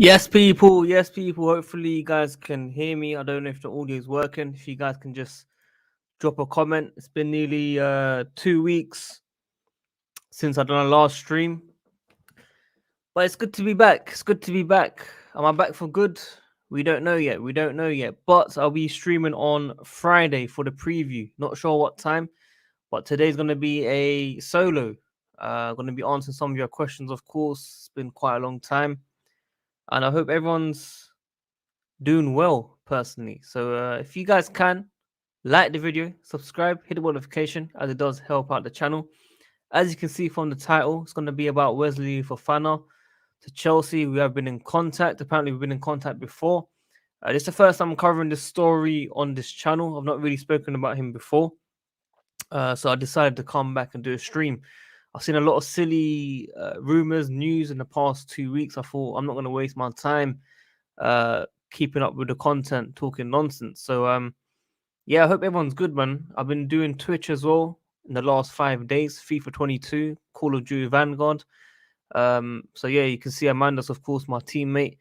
Yes, people. Yes, people. Hopefully, you guys can hear me. I don't know if the audio is working. If you guys can just drop a comment. It's been nearly 2 weeks since I done a last stream, but it's good to be back. It's good to be back. Am I back for good? We don't know yet. We don't know yet. But I'll be streaming on Friday for the preview. Not sure what time, but today's gonna be a solo. Gonna be answering some of your questions. Of course, it's been quite a long time, and I hope everyone's doing well personally. So if you guys can like the video, subscribe, hit the notification as it does help out the channel. As you can see from the title, it's going to be about Wesley Fofana to Chelsea. We have been in contact. Apparently, we've been in contact before. This is the first time I'm covering this story on this channel. I've not really spoken about him before. So I decided to come back and do a stream. I've seen a lot of silly rumors, news in the past 2 weeks. I thought I'm not going to waste my time keeping up with the content, talking nonsense. So yeah, I hope everyone's good, man. I've been doing Twitch as well in the last 5 days. FIFA 22, Call of Duty Vanguard. So yeah, you can see Amanda's, of course, my teammate.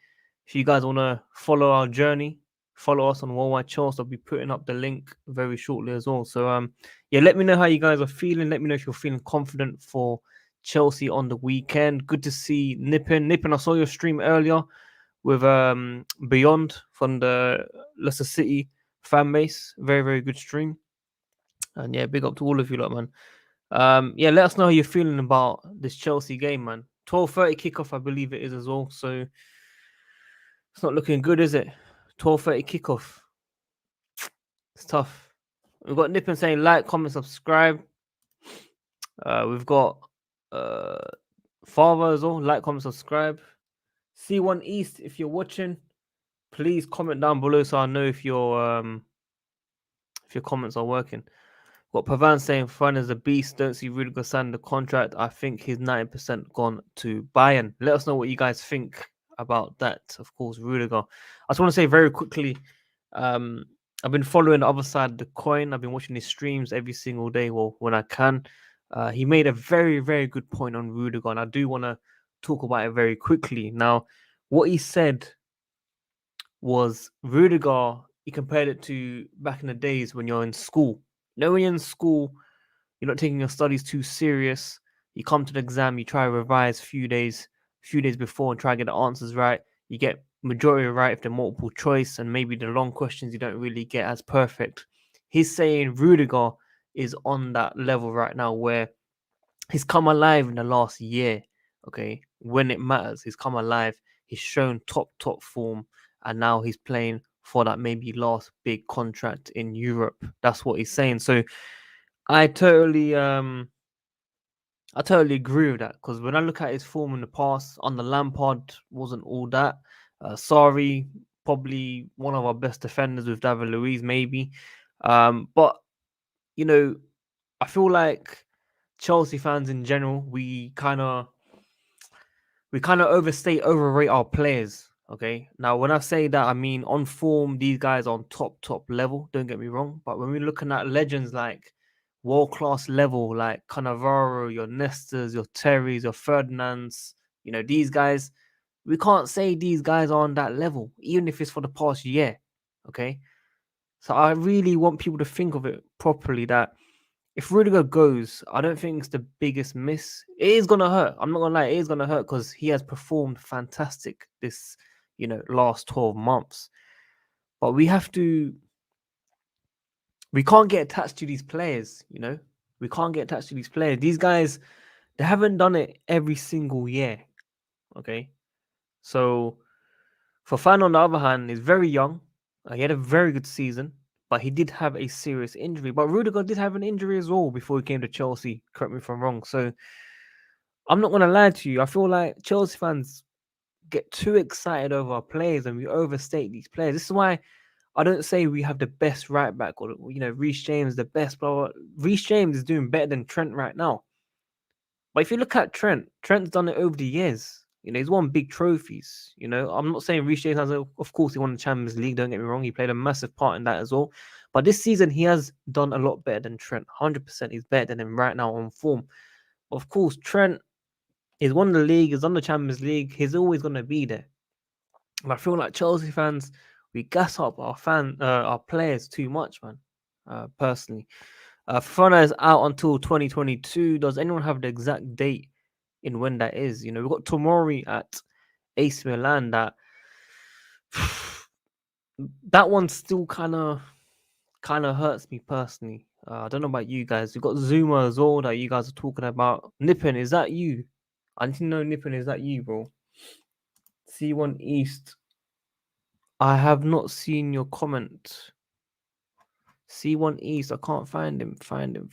If you guys want to follow our journey, follow us on WorldWideChels. I'll be putting up the link very shortly as well. So yeah, let me know how you guys are feeling. Let me know if you're feeling confident for Chelsea on the weekend. Good to see Nippin. Nippin, I saw your stream earlier with Beyond from the Leicester City fan base. Very, very good stream. And yeah, big up to all of you lot, man. Yeah, let us know how you're feeling about this Chelsea game, man. 12:30 kickoff, I believe it is as well. So it's not looking good, is it? 12:30 kickoff. It's tough. We've got Nippon saying like, comment, subscribe. We've got Father as well. Like, comment, subscribe. C1 East, if you're watching, please comment down below so I know if your comments are working. Got Pavan saying Fran is a beast. Don't see Rudiger sign the contract. I think he's 90% gone to Bayern. Let us know what you guys think about that. Of course, Rudiger. I just want to say very quickly, I've been following the other side of the coin. I've been watching his streams every single day, well, when I can. He made a very, very good point on Rudiger, and I do want to talk about it very quickly. Now, what he said was Rudiger, he compared it to back in the days when you're in school. You know, when you're in school, you're not taking your studies too serious. You come to the exam, you try to revise few days before and try to get the answers right. You get majority right if they're multiple choice, and maybe the long questions you don't really get as perfect. He's saying Rudiger is on that level right now where he's come alive in the last year. Okay, when it matters, he's come alive. He's shown top form, and now he's playing for that maybe last big contract in Europe. That's what he's saying. So I totally agree with that, because when I look at his form in the past, under Lampard wasn't all that. Sorry, probably one of our best defenders with David Luiz, maybe. But you know, I feel like Chelsea fans in general, we kind of overrate our players. Okay, now when I say that, I mean on form, these guys are on top level. Don't get me wrong, but when we're looking at legends like world class level, like Cannavaro, your Nestas, your Terrys, your Ferdinands, you know, these guys, we can't say these guys are on that level, even if it's for the past year. Okay, so I really want people to think of it properly that if Rudiger goes, I don't think it's the biggest miss. It is gonna hurt. I'm not gonna lie, it is gonna hurt because he has performed fantastic this, last 12 months. But we can't get attached to these players, We can't get attached to these players. These guys, they haven't done it every single year. Okay. So Fofana, on the other hand, is very young. He had a very good season, but he did have a serious injury. But Rudiger did have an injury as well before he came to Chelsea. Correct me if I'm wrong. So I'm not gonna lie to you. I feel like Chelsea fans get too excited over our players and we overstate these players. This is why I don't say we have the best right back or Reece James the best. But Reece James is doing better than Trent right now. But if you look at Trent's done it over the years. He's won big trophies. I'm not saying Reece James of course, he won the Champions League. Don't get me wrong. He played a massive part in that as well. But this season, he has done a lot better than Trent. 100% he's better than him right now on form. Of course, Trent is won the league, is on the Champions League. He's always going to be there. And I feel like Chelsea fans, we gas up our players too much, man. Personally, Fofana is out until 2022. Does anyone have the exact date in when that is? You know, we've got Tomori at AC Milan. That one still kind of hurts me personally. I don't know about you guys. We've got Zuma as well that you guys are talking about. Nippon, is that you? I need to know, Nippon, is that you, bro? C1 East. I have not seen your comment. C1 East. I can't find him. Find him.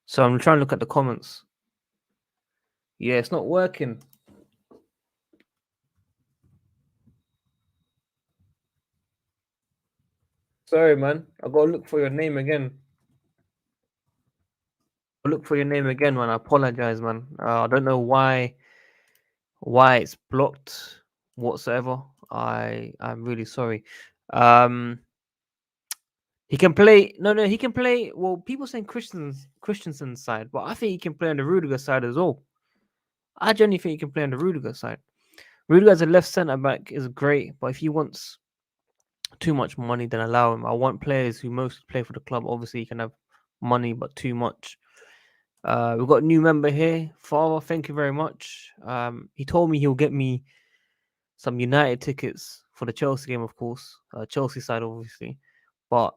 So I'm trying to look at the comments. Yeah, it's not working. Sorry, man. I gotta look for your name again. Look for your name again, man. I apologize, man. I don't know why it's blocked whatsoever. I'm really sorry. Um, he can play. No, he can play. Well, people saying Christensen's side, but I think he can play on the Rudiger side as well. I genuinely think he can play on the Rudiger side. Rudiger as a left centre back is great, but if he wants too much money, then allow him. I want players who mostly play for the club. Obviously, he can have money, but too much. We've got a new member here, Father. Thank you very much. He told me he'll get me some United tickets for the Chelsea game, of course, Chelsea side, obviously, but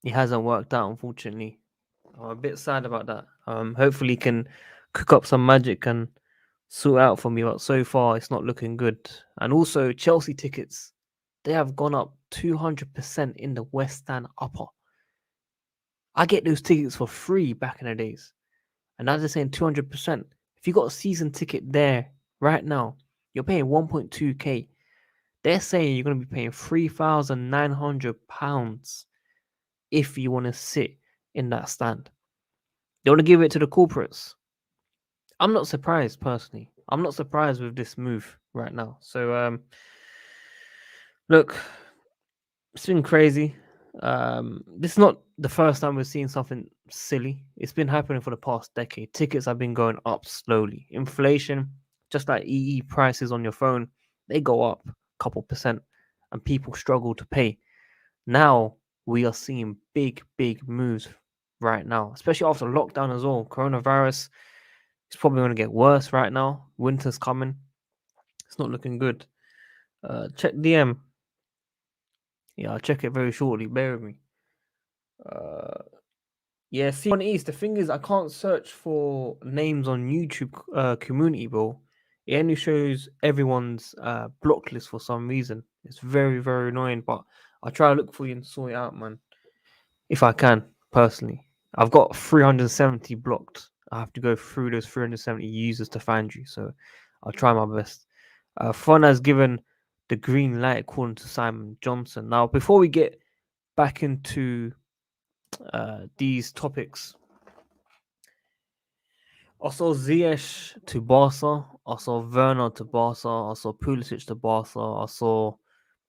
it hasn't worked out, unfortunately. I'm a bit sad about that. Hopefully, he can cook up some magic and sort out for me, but so far it's not looking good. And also, Chelsea tickets, they have gone up 200% in the West Stand upper. I get those tickets for free back in the days, and now they're saying 200%. If you got a season ticket there right now, you're paying 1.2k. They're saying you're going to be paying £3,900 if you want to sit in that stand. They want to give it to the corporates. I'm not surprised, personally. I'm not surprised with this move right now. So, look, it's been crazy. This is not the first time we've seen something silly. It's been happening for the past decade. Tickets have been going up slowly. Inflation, just like EE prices on your phone, they go up a couple percent, and people struggle to pay. Now we are seeing big moves right now, especially after lockdown as well. Coronavirus is probably going to get worse right now. Winter's coming. It's not looking good. Check DM. Yeah, I'll check it very shortly. Bear with me. Uh, yeah, C1 East. The thing is, I can't search for names on YouTube community, bro. It only shows everyone's block list for some reason. It's very annoying, but I'll try to look for you and sort it out, man. If I can, personally. I've got 370 blocked. I have to go through those 370 users to find you, so I'll try my best. Fun has given the green light according to Simon Johnson. Now, before we get back into these topics, I saw Ziyech to Barca. I saw Werner to Barca. I saw Pulisic to Barca. I saw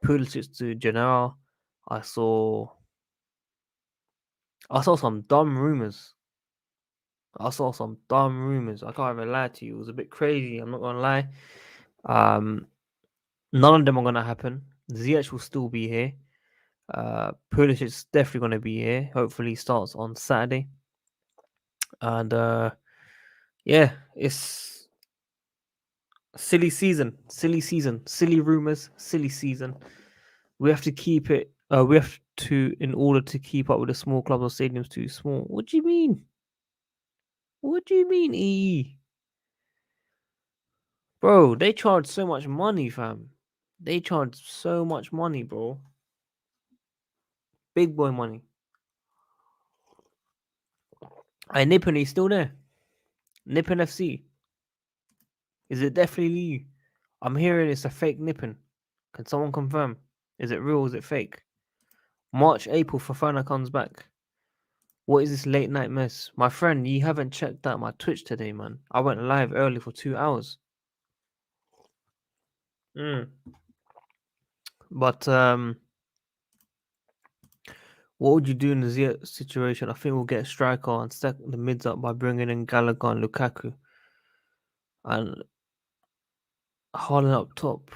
Pulisic to Genoa. I saw some dumb rumors. I saw some dumb rumors. I can't even lie to you. It was a bit crazy. I'm not gonna lie. None of them are gonna happen. Ziyech will still be here. Pulisic is definitely gonna be here. Hopefully, he starts on Saturday. And yeah, it's silly season, silly rumors, silly season. We have to keep it. We have to, in order to keep up with the small clubs or stadiums, too small. What do you mean? What do you mean, E? Bro, they charge so much money, fam. They charge so much money, bro. Big boy money. And Nippon is still there. Nippon FC. Is it definitely you? I'm hearing it's a fake Nippon. Can someone confirm? Is it real? Is it fake? March, April, Fofana comes back. What is this late night mess? My friend, you haven't checked out my Twitch today, man. I went live early for 2 hours. But what would you do in the situation? I think we'll get a striker and stack the mids up by bringing in Gallagher and Lukaku. And Haaland up top.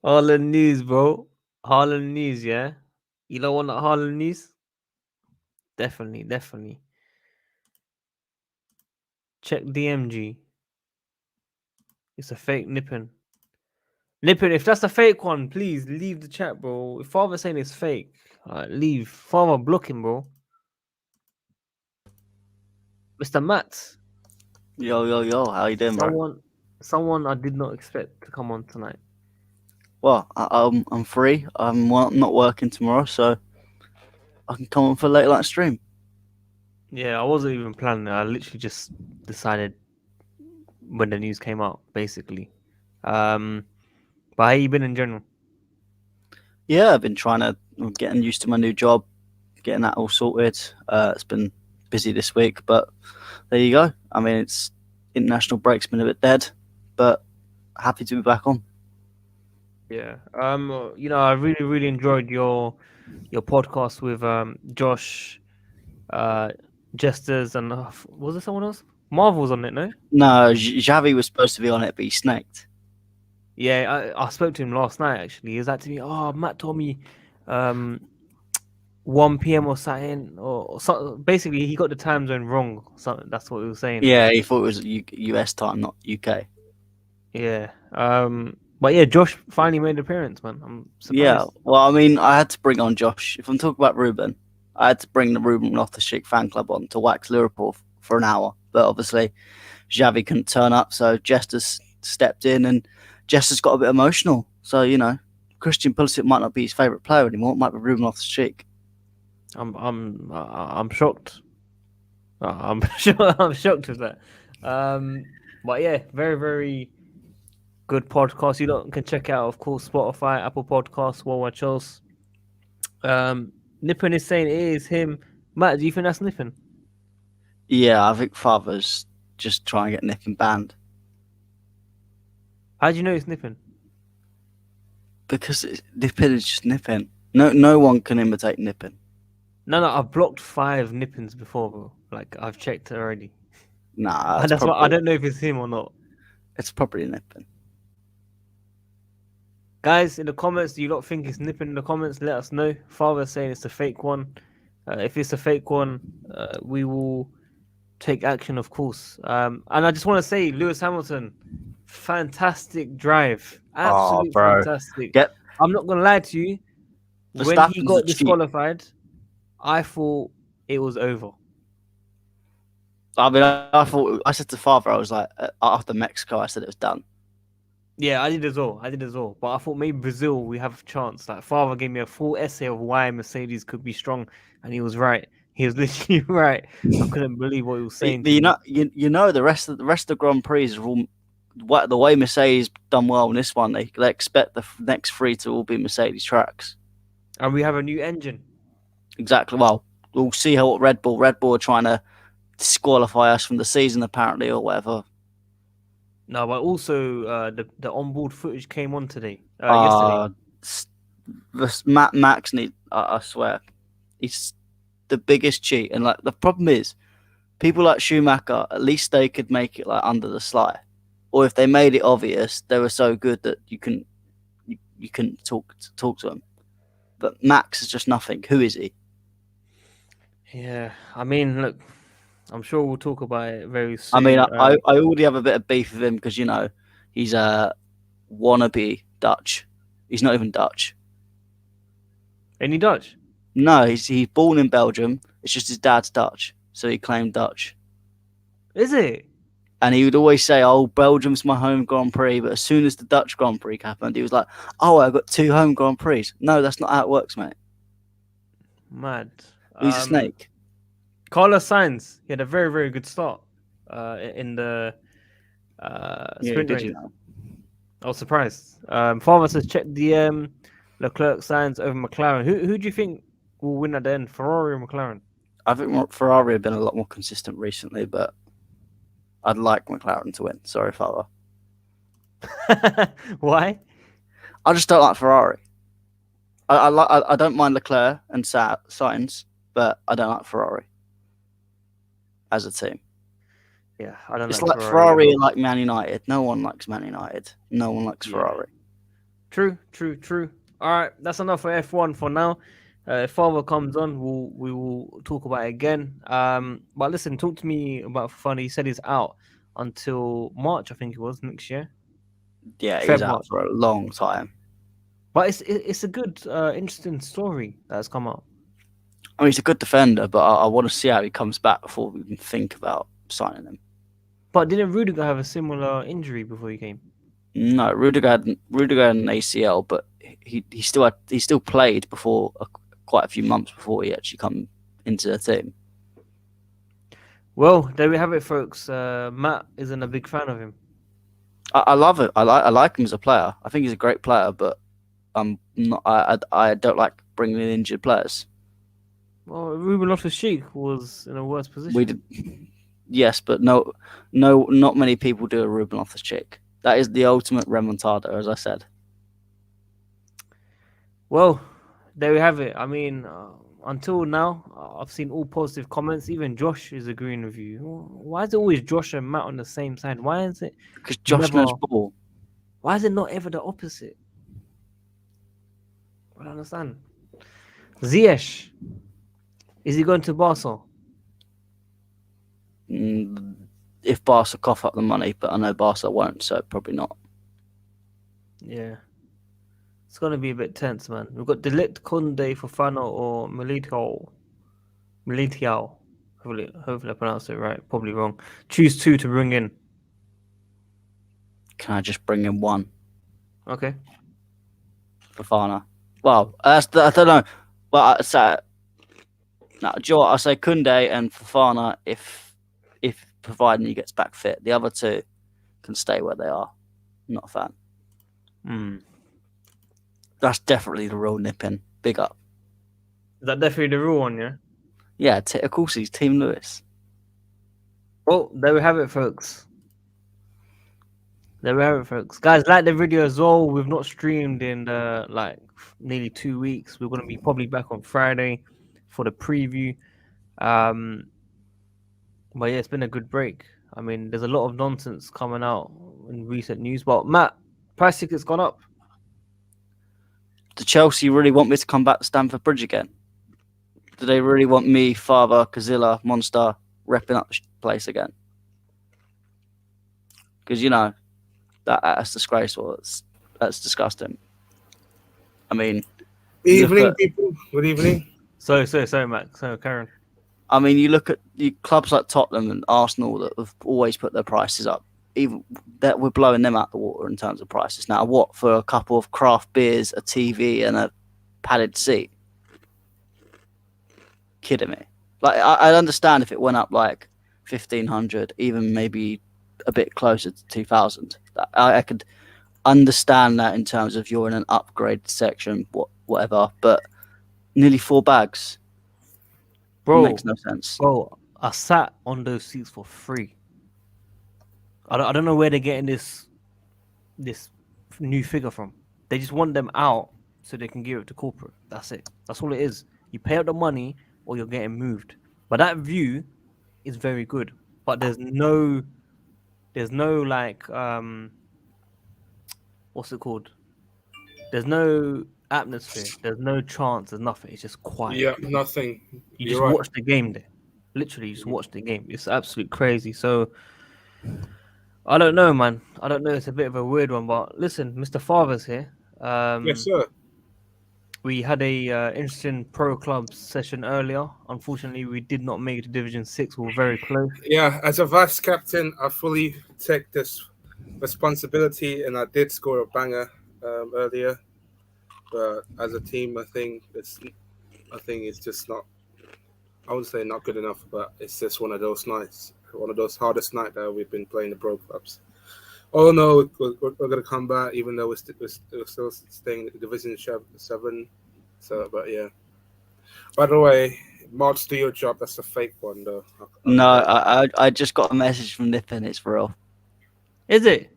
Haaland news, bro. Haaland news, yeah. You don't want that Haaland news? Definitely, definitely. Check DMG. It's a fake Nippon. Nippon, if that's a fake one, please leave the chat, bro. If Father's saying it's fake, leave. Father blocking, bro. Mr. Matt. Yo, yo, yo, how you doing, bro? Someone I did not expect to come on tonight. Well, I'm free. I'm not working tomorrow, so I can come on for a late night stream. Yeah, I wasn't even planning it. I literally just decided when the news came out, basically. But how you been in general? Yeah, I've been I'm getting used to my new job, getting that all sorted. It's been busy this week, but there you go. I mean, it's international break's been a bit dead, but happy to be back on. Yeah. I really, really enjoyed your podcast with Josh, uh, Jesters, and was there someone else? Marvel's on it, no? No, Xavi was supposed to be on it, but he snaked. Yeah, I spoke to him last night actually. He was like to me, "Oh, Matt told me, um, 1 p.m. or something, or so." Basically, he got the time zone wrong. So that's what he was saying. Yeah, he thought it was US time, not UK. Yeah. But yeah, Josh finally made an appearance, man. I'm Yeah, surprised. well, I mean, I had to bring on Josh. If I'm talking about Ruben, I had to bring the Ruben Loftus-Cheek fan club on to wax Liverpool for an hour. But obviously, Xavi couldn't turn up, so Jester's stepped in, and Jester's got a bit emotional. So, Christian Pulisic might not be his favourite player anymore. It might be Ruben Loftus-Cheek. I'm shocked. I'm I'm shocked with that. But yeah, very very good podcast. You can check out, of course, Spotify, Apple Podcasts, WorldWideChels. Nippon is saying it is him. Matt, do you think that's Nippon? Yeah, I think Father's just trying to get Nippon banned How do you know it's Nippon? because Nippon is just Nippon. No one can imitate Nippon. No, I've blocked 5 Nippons before, bro. Like I've checked already. Nah, And that's why I don't know if it's him or not. it's probably Nippon. Guys, in the comments, do you not think it's Nippon in the comments? Let us know. Father's saying it's a fake one. If it's a fake one, we will take action, of course. And I just want to say, Lewis Hamilton, fantastic drive, Oh, absolute bro, fantastic. get I'm not gonna lie to you. When he Verstappen's a got cheat. disqualified, I thought it was over. I mean, I thought I said to Father, I was like, after Mexico, I said it was done. Yeah, I did as well. I did as well. But I thought maybe Brazil we have a chance. Like Father gave me a full essay of why Mercedes could be strong, and he was right. He was literally right. I couldn't believe what he was saying to me. The rest of the Grand Prix are all the way Mercedes done well in this one. They expect the next three to all be Mercedes tracks. And we have a new engine. Exactly. Well, we'll see how what Red Bull are trying to disqualify us from the season apparently or whatever. No, but also the onboard footage came on yesterday. Uh, Max need. I swear, he's the biggest cheat. And like the problem is, people like Schumacher, at least they could make it like under the sly, or if they made it obvious, they were so good that you couldn't talk to them. But Max is just nothing. Who is he? Yeah, I mean, look, I'm sure we'll talk about it very I mean, soon. I already have a bit of beef with him because he's a wannabe Dutch. He's not even Dutch. Any Dutch? No, he's born in Belgium. It's just his dad's Dutch, so he claimed Dutch. Is it? And he would always say, "Oh, Belgium's my home Grand Prix." But as soon as the Dutch Grand Prix happened, he was like, "Oh, I got two home Grand Prix." No, that's not how it works, mate. Mad. He's a snake. Carlos Sainz, he had a very, very good start in the Yeah, sprint did race. you know? I was surprised. Farmer says check the Leclerc Sainz over McLaren. Who do you think will win at the end, Ferrari or McLaren? I think Ferrari have been a lot more consistent recently, but I'd like McLaren to win. Sorry, father. Why? I just don't like Ferrari. I don't mind Leclerc and Sainz, but I don't like Ferrari. as a team. Yeah, I don't It's like like Ferrari either. and like Man United. No one likes Man United. No one likes Ferrari. True. All right, that's enough for F1 for now. If Father comes on, we will talk about it again. But listen, talk to me about Fofana. He said he's out until March, I think it was next year. Yeah, he's out March. for a long time. But it's a good, interesting story that's come up. I mean, he's a good defender, but I want to see how he comes back before we can think about signing him. But didn't Rudiger have a similar injury before he came? No, Rudiger had an ACL, but he still played before quite a few months before he actually come into the team. Well, there we have it, folks. Matt isn't a big fan of him. I love it. I like him as a player. I think he's a great player, but I'm not. I don't like bringing in injured players. Well, Ruben Loftus-Cheek was in a worse position. We did, yes, but no, not many people do a Ruben Loftus-Cheek. That is the ultimate remontada, as I said. Well, there we have it. I mean, until now, I've seen all positive comments. Even Josh is agreeing with you. Why is it always Josh and Matt on the same side? Why is it Because Josh knows ball. Why is it not ever the opposite? I don't understand. Ziyech, is he going to Barca? If Barca cough up the money, but I know Barca won't, so probably not. Yeah. It's going to be a bit tense, man. We've got Delict, Kunde, Fofana, or Militao. Hopefully I pronounced it right. Probably wrong. Choose two to bring in. Can I just bring in one? Okay. Fofana. Well, I don't know. But I'll say Kunde and Fofana if providing he gets back fit. The other two can stay where they are. I'm not a fan. That's definitely the real nipping. Big up. Is that definitely the rule one, yeah? Yeah, of course he's Team Lewis. Well, there we have it, folks. Guys, like the video as well. We've not streamed in nearly 2 weeks. We're going to be probably back on Friday for the preview. But yeah, it's been a good break. I mean, there's a lot of nonsense coming out in recent news. But Matt, price tickets gone up. Do Chelsea really want me to come back to Stamford Bridge again? Do they really want me, Father, Kazilla, Monster, repping up the place again? Because, that's disgraceful. That's disgusting. I mean... Evening, people. Good evening. So, Matt. So, Karen. I mean, you look at the clubs like Tottenham and Arsenal that have always put their prices up. Even that we're blowing them out the water in terms of prices now. What for a couple of craft beers, a TV, and a padded seat? Kidding me? Like I understand if it went up like 1,500, even maybe a bit closer to 2,000. I could understand that in terms of you're in an upgrade section, whatever. But nearly 4 bags, bro, makes no sense. Bro, I sat on those seats for free. I don't know where they're getting this new figure from. They just want them out so they can give it to corporate. That's it. That's all it is. You pay out the money or you're getting moved. But that view is very good. But there's no like what's it called? There's no atmosphere. There's no chance. There's nothing. It's just quiet. Yeah, nothing. You just watch the game there. Literally, you just watch the game. It's absolutely crazy. So I don't know, man. I don't know. It's a bit of a weird one, but listen, Mr. Father's here. Yes, sir. We had a interesting pro club session earlier. Unfortunately, we did not make it to Division 6. We were very close. Yeah, as a vice captain, I fully take this responsibility, and I did score a banger earlier. But as a team, I think it's just not. I would say not good enough, but it's just one of those nights, one of those hardest nights that we've been playing the pro clubs. Oh no, we're going to come back, even though we're still staying in Division 7. So, but yeah. By the way, March, do your job. That's a fake one, though. No, I just got a message from Nippon. It's real. Is it?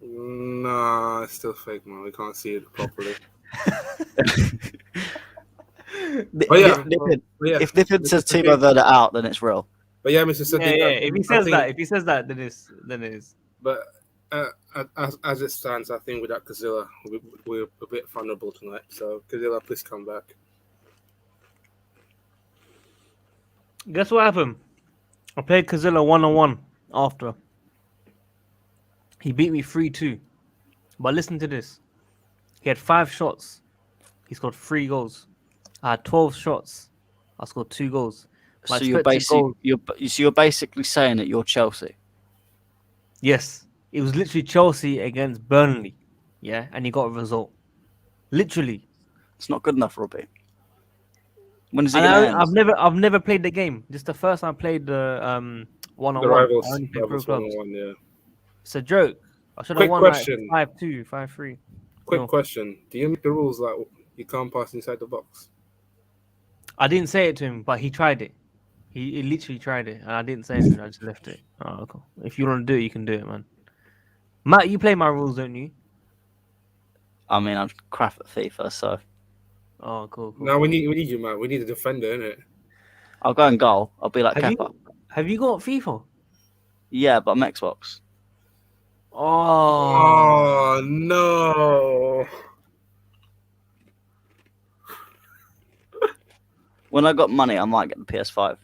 Nah, it's still fake, man. We can't see it properly. But yeah, If Nippon says Timo Werner out, then it's real. But yeah, Mr. Yeah, Sadiq, yeah. If he says that, then it is. But as it stands, I think without Kazilla, we're a bit vulnerable tonight. So Kazilla, please come back. Guess what happened? I played Kazilla 1-on-1 after. He beat me 3-2. But listen to this. He had 5 shots. He scored 3 goals. I had 12 shots. I scored 2 goals. So you're basically saying that you're Chelsea. Yes. It was literally Chelsea against Burnley. Yeah, and he got a result. Literally. It's not good enough, Robbie. When is it And going to end? I've never played the game. This is the first time I played the 1-on-1. The rivals, I only played pro clubs. 1-on-1, yeah. It's a joke. I should have won question. Like 5-2, 5-3. Quick question. Do you make the rules like you can't pass inside the box? I didn't say it to him, but he tried it. He literally tried it, and I didn't say anything. I just left it. Oh, cool. If you want to do it, you can do it, man. Matt, you play my rules, don't you? I mean, I'm crap at FIFA, so. Oh, cool. No, we need you, man. We need a defender, innit? I'll go and goal. I'll be like Kepa. Have you got FIFA? Yeah, but I'm Xbox. Oh no! When I got money, I might get the PS5.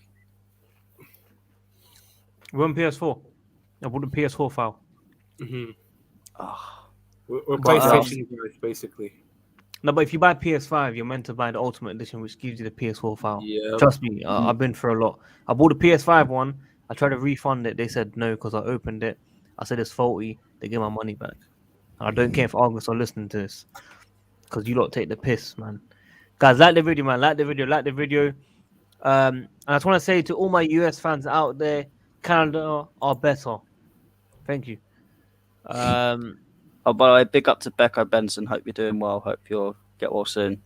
We're on PS4. I bought the PS4 file. Mm-hmm. Oh. We're PlayStation guys, basically. No, but if you buy PS5, you're meant to buy the Ultimate Edition, which gives you the PS4 file. Yeah. Trust me, I've been through a lot. I bought the PS5 one. I tried to refund it. They said no because I opened it. I said it's faulty. They give my money back. And I don't care if August are listening to this because you lot take the piss, man. Guys, like the video, man. Like the video. And I just want to say to all my US fans out there, Canada are better. Thank you. Oh, by the way, big up to Becco Benson. Hope you're doing well. Hope you'll get well soon.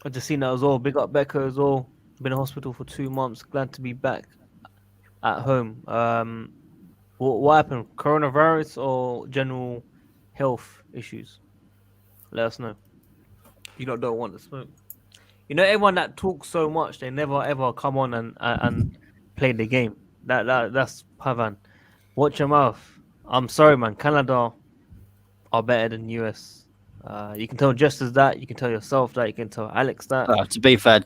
I just seen that as well. Big up Becca as well. Been in hospital for 2 months. Glad to be back at home. What happened? Coronavirus or general health issues? Let us know. You don't want to smoke. You know, everyone that talks so much, they never ever come on and play the game. That's Pavan. Watch your mouth. I'm sorry, man. Canada are better than US. You can tell Justice that. You can tell yourself that. You can tell Alex that. To be fair,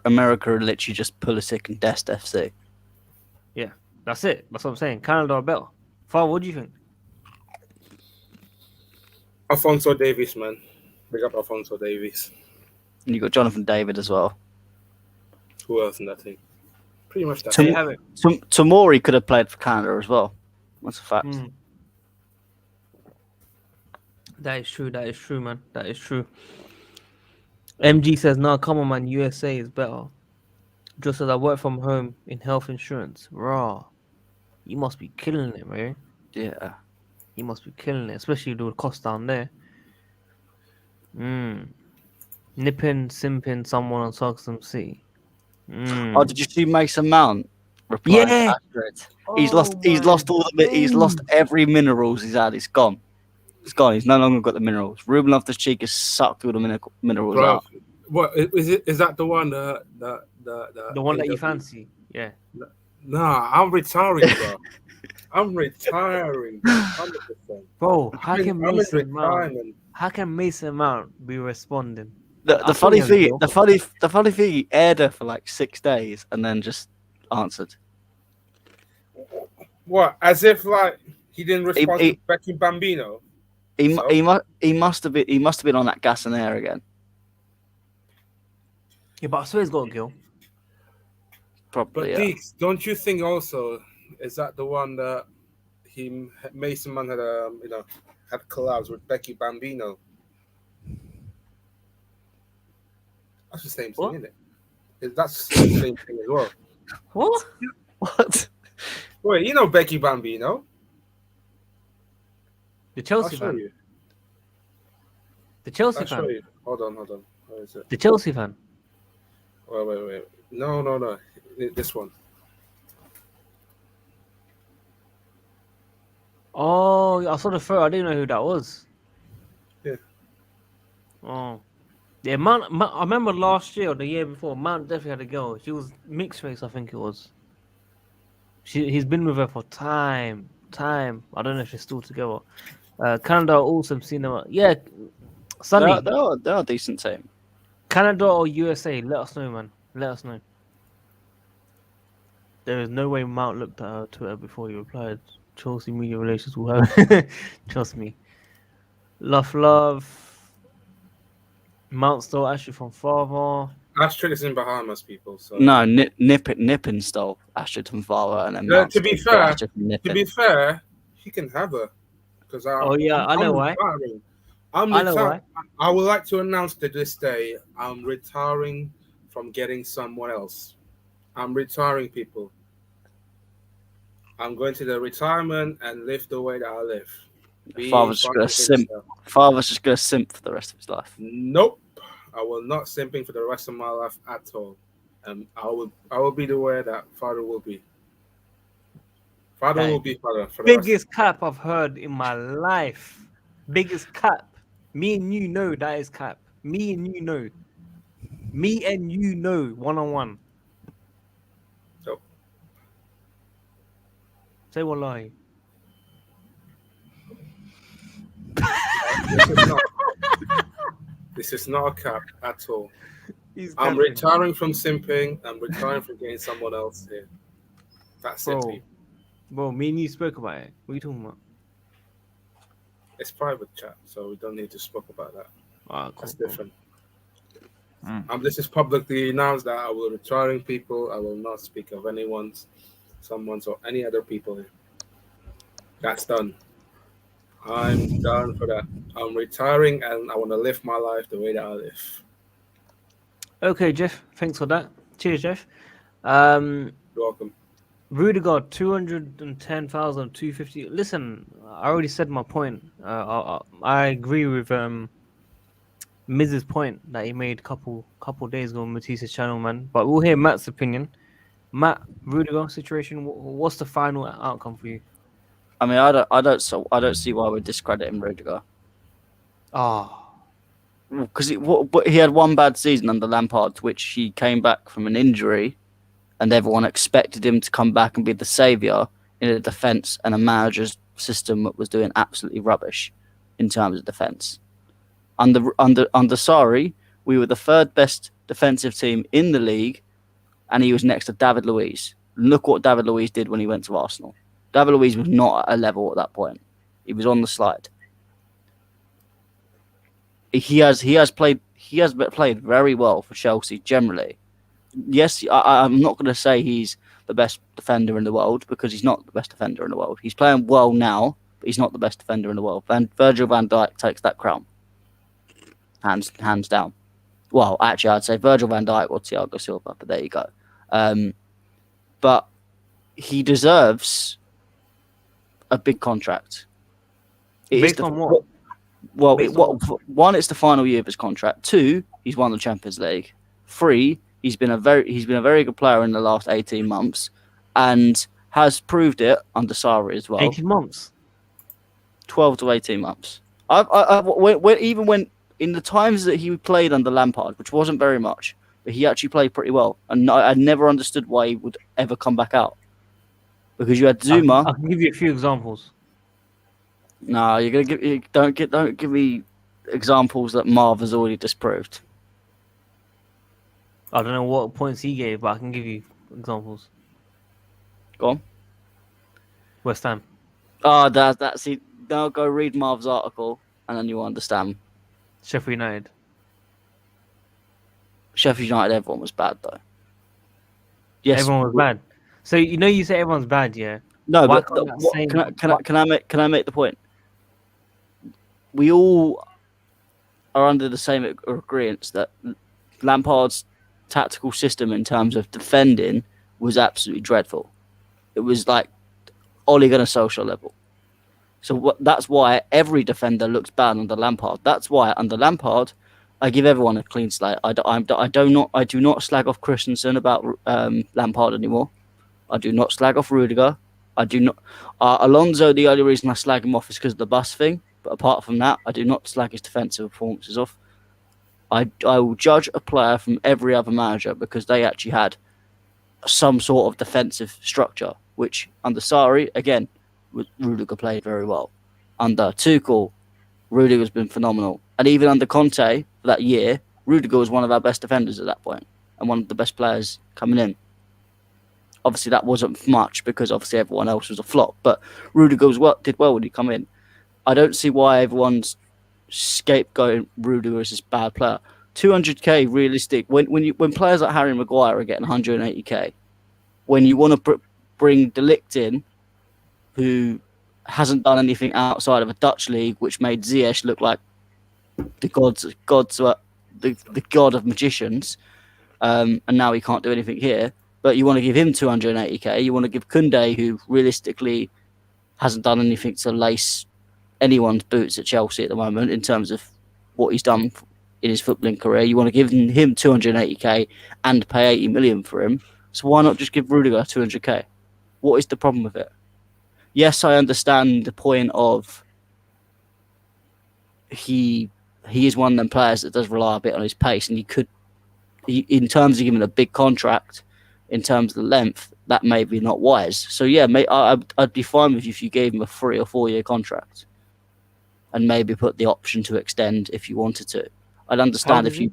America are literally just Pulisic and Dest FC. Yeah, that's it. That's what I'm saying. Canada are better. Far, what do you think? Alphonso Davies, man. Big up Alphonso Davies. And you got Jonathan David as well. Who else in that team? Pretty much that. Tomori could have played for Canada as well. That's a fact. That is true. That is true, man. That is true. MG says, "No, come on, man. USA is better." Just as I work from home in health insurance. Raw. You must be killing it, man. Yeah. You must be killing it, especially with the cost down there. Nipping, simping someone on Soxham City. Oh, did you see Mason Mount? Yeah. He's lost every minerals he's had. It's gone. It's gone. He's no longer got the minerals. Ruben Loftus-Cheek has sucked all the minerals out. What is that? The one the one that you fancy? Yeah. Nah, I'm retiring, bro. I'm retiring, bro. 100%. Bro, how can Mason Mount be responding? The funny thing, he aired her for like 6 days and then just answered. What? As if like he didn't respond to Becky Bambino. He must have been on that gas and air again. Yeah, but I swear he's got a girl. Probably. But Deeks, don't you think also is that the one that Mason Mount had had collabs with Becky Bambino? That's the same thing, isn't it? That's the same thing as well. What? What? Wait, you know Becky Bambino? The Chelsea fan. You. The Chelsea I'll fan. show you. Hold on. Where is it? The Chelsea fan. Wait. No. This one. Oh, I saw the photo. I didn't know who that was. Yeah. Oh. Yeah, Mount, I remember last year or the year before, Mount definitely had a girl. She was mixed race, I think it was. He's been with her for time. I don't know if she's still together. Canada also seen them. Yeah, Sunny. They're a decent team. Canada or USA? Let us know, man. Let us know. There is no way Mount looked at her Twitter before he replied. Chelsea media relations will have. Trust me. Love. Mount still actually from father. Astrid is in Bahamas, people. So No, Nippon stole Astrid from Vara, and then Mount to be stole Astrid from Nippon. he can have her because Oh yeah, I know why. retiring. I know why. I would like to announce to this day I'm retiring from getting someone else. I'm retiring, people. I'm going to the retirement and live the way that I live. Father's just gonna simp. Father's just gonna simp for the rest of his life. Nope, I will not simping for the rest of my life at all. I will be the way that father will be. Father will be father. For the Biggest cap I've heard in my life. Biggest cap. Me and you know that is cap. Me and you know. Me and you know 1-on-1. Nope. Say what lie. This is not a cap at all. I'm retiring from simping. I'm retiring from getting someone else here. That's it, people. Bro, me and you spoke about it. What are you talking about? It's private chat, so we don't need to speak about that. Cool, that's different. Cool. This is publicly announced that I will be retiring people. I will not speak of someone's, or any other people here. That's done. I'm done for that. I'm retiring and I want to live my life the way that I live. Okay, Jeff. Thanks for that. Cheers, Jeff. You're welcome. Rudiger, 210,000, 250. Listen, I already said my point. I agree with Miz's point that he made a couple days ago on Matisse's channel, man. But we'll hear Matt's opinion. Matt, Rudiger situation. What's the final outcome for you? I mean, I don't see why we're discrediting Rudiger. Because he had one bad season under Lampard, which he came back from an injury, and everyone expected him to come back and be the saviour in a defence and a manager's system that was doing absolutely rubbish in terms of defence. Under Sarri, we were the third best defensive team in the league, and he was next to David Luiz. Look what David Luiz did when he went to Arsenal. David Luiz was not at a level at that point. He was on the slide. He has played very well for Chelsea generally. Yes, I'm not going to say he's the best defender in the world because he's not the best defender in the world. He's playing well now, but he's not the best defender in the world. Virgil van Dijk takes that crown, hands down. Well, actually, I'd say Virgil van Dijk or Thiago Silva, but there you go. But he deserves a big contract. Based on what? Well, one, it's the final year of his contract. 2, he's won the Champions League. 3, he's been a very good player in the last 18 months, and has proved it under Sarri as well. 18 months. 12 to 18 months. Even when in the times that he played under Lampard, which wasn't very much, but he actually played pretty well, and I never understood why he would ever come back out. Because you had Zuma. I can give you a few examples. No, don't give me examples that Marv has already disproved. I don't know what points he gave, but I can give you examples. Go on. West Ham. Oh, that's it. Now go read Marv's article, and then you'll understand. Sheffield United. Sheffield United, everyone was bad though. Yes, everyone was bad. So you say everyone's bad, yeah. No, but can I make the point? We all are under the same agreement that Lampard's tactical system in terms of defending was absolutely dreadful. It was like Ole Gunnar Solskjaer level. So that's why every defender looks bad under Lampard. That's why under Lampard, I give everyone a clean slate. I do not slag off Christensen about Lampard anymore. I do not slag off Rudiger. I do not. Alonso, the only reason I slag him off is because of the bus thing. But apart from that, I do not slag his defensive performances off. I will judge a player from every other manager because they actually had some sort of defensive structure, which under Sarri, again, Rudiger played very well. Under Tuchel, Rudiger's been phenomenal. And even under Conte for that year, Rudiger was one of our best defenders at that point and one of the best players coming in. Obviously, that wasn't much because obviously everyone else was a flop, but Rudiger did well when he come in. I don't see why everyone's scapegoating Rudiger as this bad player. 200k realistic when players like Harry Maguire are getting 180k, when you want to bring De Ligt in, who hasn't done anything outside of a Dutch league, which made Ziyech look like the god of magicians, and now he can't do anything here. But you want to give him 280k. You want to give Koundé, who realistically hasn't done anything to lace anyone's boots at Chelsea at the moment in terms of what he's done in his footballing career. You want to give him 280k and pay 80 million for him. So why not just give Rudiger 200k? What is the problem with it? Yes, I understand the point of he is one of them players that does rely a bit on his pace, and in terms of giving a big contract, in terms of the length, that may be not wise. So yeah, I'd be fine with you if you gave him a 3 or 4 year contract and maybe put the option to extend if you wanted to. I'd understand if you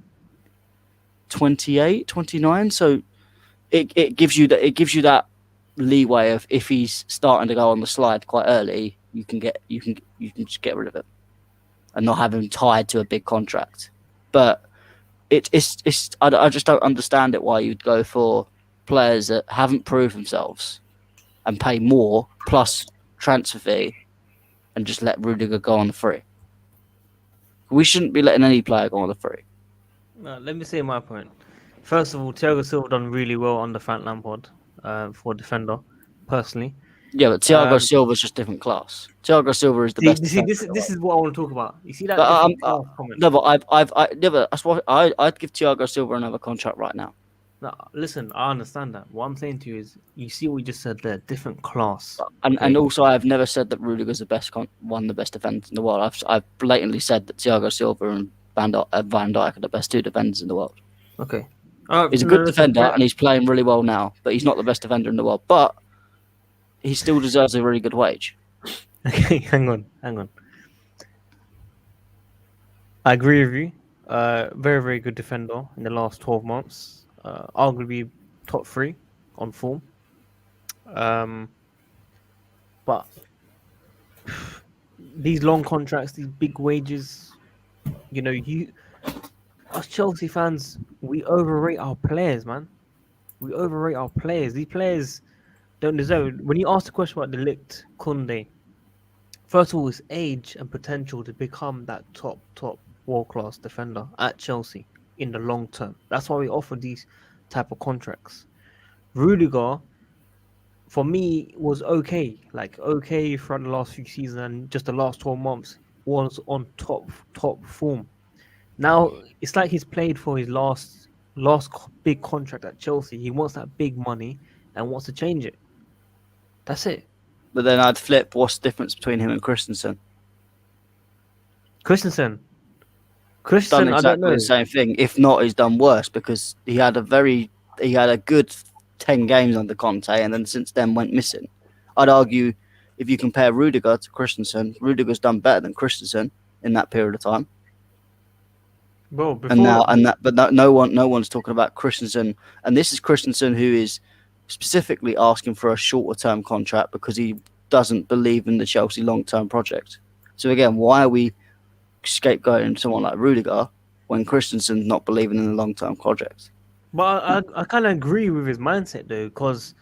28, 29. So it gives you that leeway of if he's starting to go on the slide quite early, you can just get rid of it and not have him tied to a big contract. But I just don't understand it why you'd go for players that haven't proved themselves and pay more plus transfer fee and just let Rudiger go on the free. We shouldn't be letting any player go on the free. Let me say my point. First of all, Thiago Silva done really well under Frank Lampard for defender, personally. Yeah, but Thiago Silva's just different class. Thiago Silva is the best. This is what I want to talk about. You see that? Comment? No, but I'd give Thiago Silva another contract right now. No, listen, I understand that. What I'm saying to you is, you see what you just said there, different class. And also, I've never said that Rudiger's one of the best defenders in the world. I've blatantly said that Thiago Silva and Van Dijk are the best 2 defenders in the world. Okay. He's a good defender and he's playing really well now, but he's not the best defender in the world. But he still deserves a really good wage. Okay, hang on. I agree with you. Very, very good defender in the last 12 months. Arguably top 3 on form. But these long contracts, these big wages, us Chelsea fans, we overrate our players, man. We overrate our players. These players don't deserve it. When you ask the question about De Ligt, Koundé, first of all, his age and potential to become that top world-class defender at Chelsea in the long term. That's why we offer these type of contracts. Rudiger, for me, was okay throughout the last few seasons, and just the last 12 months was on top form. Now it's like he's played for his last big contract at Chelsea. He wants that big money and wants to change it. That's it. But then I'd flip. What's the difference between him and Christensen? Christensen, done exactly I don't know. the same thing. If not, he's done worse because he had a good 10 games under Conte, and then since then went missing. I'd argue if you compare Rudiger to Christensen, Rudiger's done better than Christensen in that period of time. Well, before... no one's talking about Christensen, and this is Christensen who is specifically asking for a shorter term contract because he doesn't believe in the Chelsea long term project. So again, why are we scapegoating someone like Rudiger when Christensen's not believing in the long term project? But I kind of agree with his mindset though, because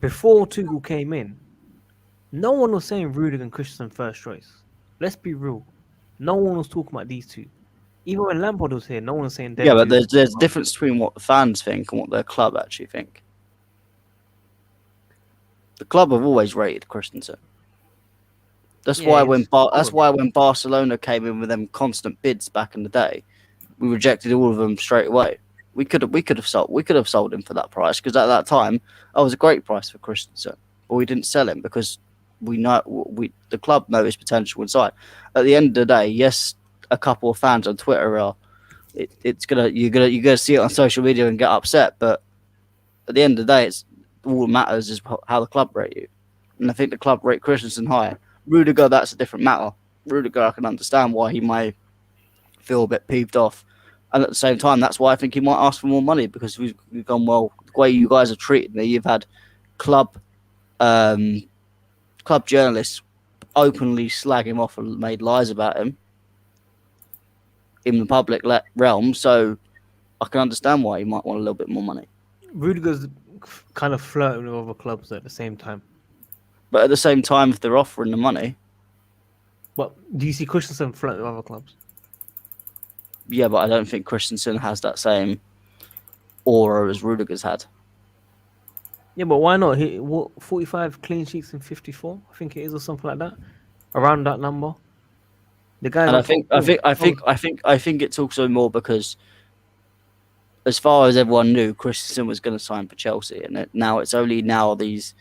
before Tuchel came in, no one was saying Rudiger and Christensen first choice. Let's be real. No one was talking about these two. Even when Lampard was here, no one was saying them. Yeah, but there's a difference between what the fans think and what their club actually think. The club have always rated Christensen. That's why when Barcelona came in with them constant bids back in the day, we rejected all of them straight away. We could have sold him for that price because at that time that was a great price for Christensen, but we didn't sell him because the club know his potential inside. At the end of the day, yes, a couple of fans on Twitter are, you're gonna see it on social media and get upset. But at the end of the day, it's all that matters is how the club rate you. And I think the club rate Christensen higher. Rudiger, that's a different matter. Rudiger, I can understand why he may feel a bit peeved off. And at the same time, that's why I think he might ask for more money, because we've gone, well, the way you guys have treated me, you've had club journalists openly slag him off and made lies about him in the public realm. So I can understand why he might want a little bit more money. Rudiger's kind of flirting with other clubs at the same time. But at the same time, if they're offering the money... But do you see Christensen flirting with other clubs? Yeah, but I don't think Christensen has that same aura as Rudiger's had. Yeah, but why not? 45 clean sheets in 54, I think it is, or something like that, around that number. The guy. And I think it's also more because, as far as everyone knew, Christensen was going to sign for Chelsea, and now it's only these